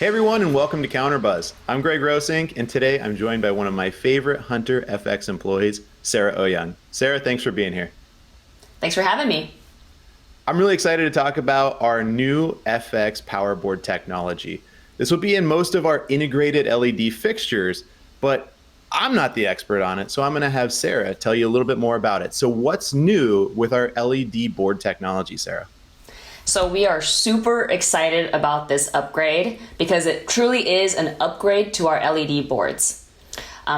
Hey everyone, and welcome to Counterbuzz. I'm Greg Rosink, and today I'm joined by one of my favorite Hunter FX employees, Sarah Oyoung. Sarah, thanks for being here. Thanks for having me. I'm really excited to talk about our new FX PowerBoard technology. This will be in most of our integrated LED fixtures, but I'm not the expert on it, so I'm going to have Sarah tell you a little bit more about it. So what's new with our LED board technology, Sarah? So we are super excited about this upgrade because it truly is an upgrade to our LED boards.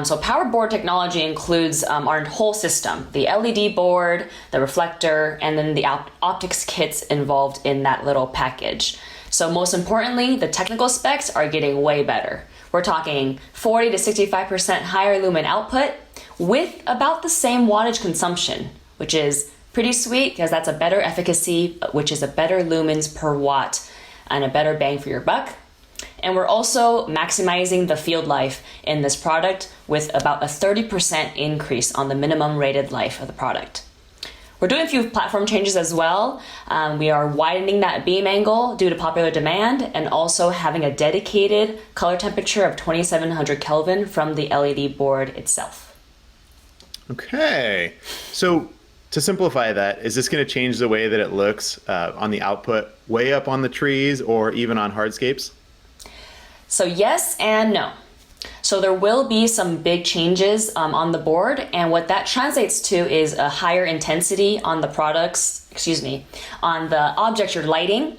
So PowerBoard technology includes our whole system, the LED board, the reflector, and then the optics kits involved in that little package. So most importantly, the technical specs are getting way better. We're talking 40 to 65% higher lumen output with about the same wattage consumption, which is pretty sweet because that's a better efficacy, which is a better lumens per watt and a better bang for your buck. And we're also maximizing the field life in this product with about a 30% increase on the minimum rated life of the product. We're doing a few platform changes as well. We are widening that beam angle due to popular demand and also having a dedicated color temperature of 2700 Kelvin from the LED board itself. Okay, so to simplify that, is this going to change the way that it looks on the output way up on the trees or even on hardscapes? So yes and no. So there will be some big changes on the board, and what that translates to is a higher intensity on the on the object you're lighting.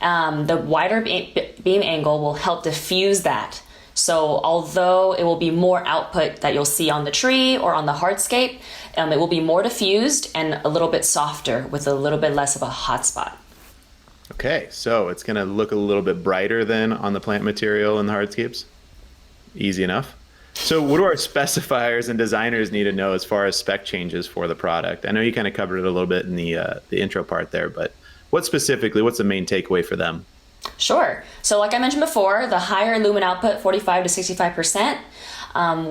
The wider beam angle will help diffuse that. So although it will be more output that you'll see on the tree or on the hardscape, it will be more diffused and a little bit softer with a little bit less of a hot spot. Okay, so it's going to look a little bit brighter than on the plant material and the hardscapes? Easy enough. So what do our specifiers and designers need to know as far as spec changes for the product? I know you kind of covered it a little bit in the intro part there, but what's the main takeaway for them? Sure. So like I mentioned before, the higher lumen output, 45 to 65%,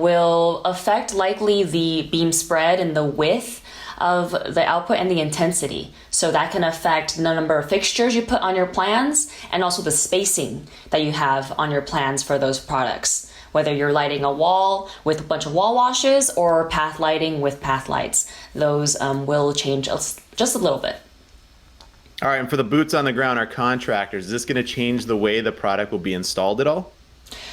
will affect likely the beam spread and the width of the output and the intensity. So that can affect the number of fixtures you put on your plans and also the spacing that you have on your plans for those products. Whether you're lighting a wall with a bunch of wall washes or path lighting with path lights, those will change just a little bit. All right, and for the boots on the ground, our contractors, is this going to change the way the product will be installed at all?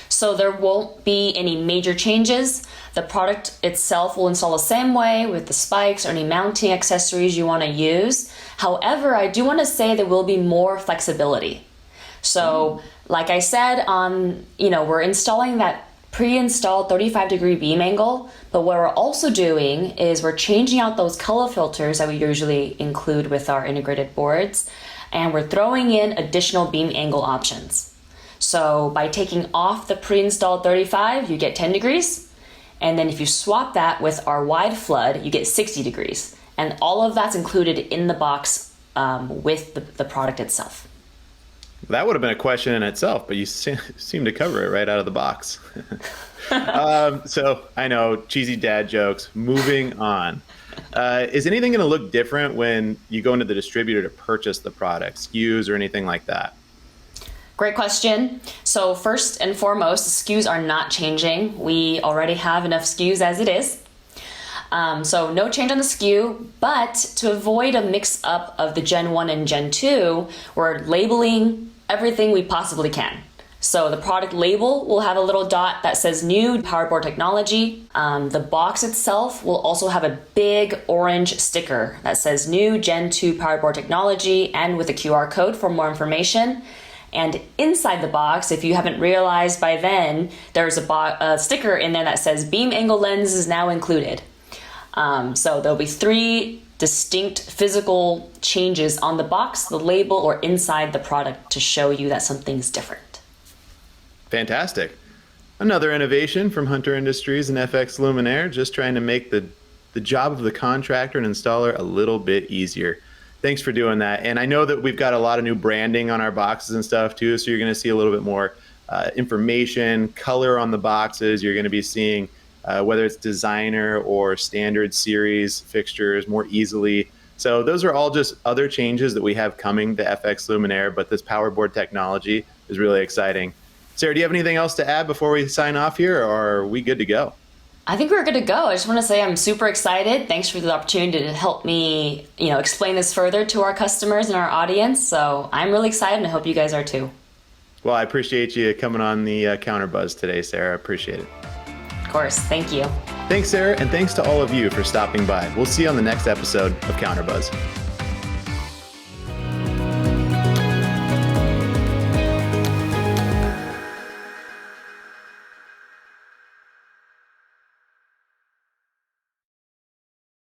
So there won't be any major changes. The product itself will install the same way with the spikes or any mounting accessories you want to use. However, I do want to say there will be more flexibility. So like I said, we're installing that pre-installed 35-degree beam angle, but what we're also doing is we're changing out those color filters that we usually include with our integrated boards, and we're throwing in additional beam angle options. So by taking off the pre-installed 35, you get 10 degrees, and then if you swap that with our wide flood, you get 60 degrees, and all of that's included in the box with the product itself. That would have been a question in itself, but you seem to cover it right out of the box. So I know, cheesy dad jokes. Moving on. Is anything going to look different when you go into the distributor to purchase the product, SKUs or anything like that? Great question. So first and foremost, the SKUs are not changing. We already have enough SKUs as it is. So no change on the SKU, but to avoid a mix up of the Gen 1 and Gen 2, we're labeling everything we possibly can. So the product label will have a little dot that says new PowerBoard technology. The box itself will also have a big orange sticker that says new Gen 2 PowerBoard technology and with a QR code for more information. And inside the box, if you haven't realized by then, there's a sticker in there that says beam angle lens is now included. So there'll be 3 distinct physical changes on the box, the label, or inside the product to show you that something's different. Fantastic. Another innovation from Hunter Industries and FX Luminaire, just trying to make the job of the contractor and installer a little bit easier. Thanks for doing that. And I know that we've got a lot of new branding on our boxes and stuff too, so you're going to see a little bit more information, color on the boxes. You're going to be seeing whether it's designer or standard series fixtures more easily. So those are all just other changes that we have coming to FX Luminaire, but this PowerBoard technology is really exciting. Sarah, do you have anything else to add before we sign off here, or are we good to go? I think we're good to go. I just want to say I'm super excited. Thanks for the opportunity to help me, explain this further to our customers and our audience. So I'm really excited, and I hope you guys are too. Well, I appreciate you coming on the Counterbuzz today, Sarah. I appreciate it. Of course. Thank you. Thanks, Sarah, and thanks to all of you for stopping by. We'll see you on the next episode of Counterbuzz.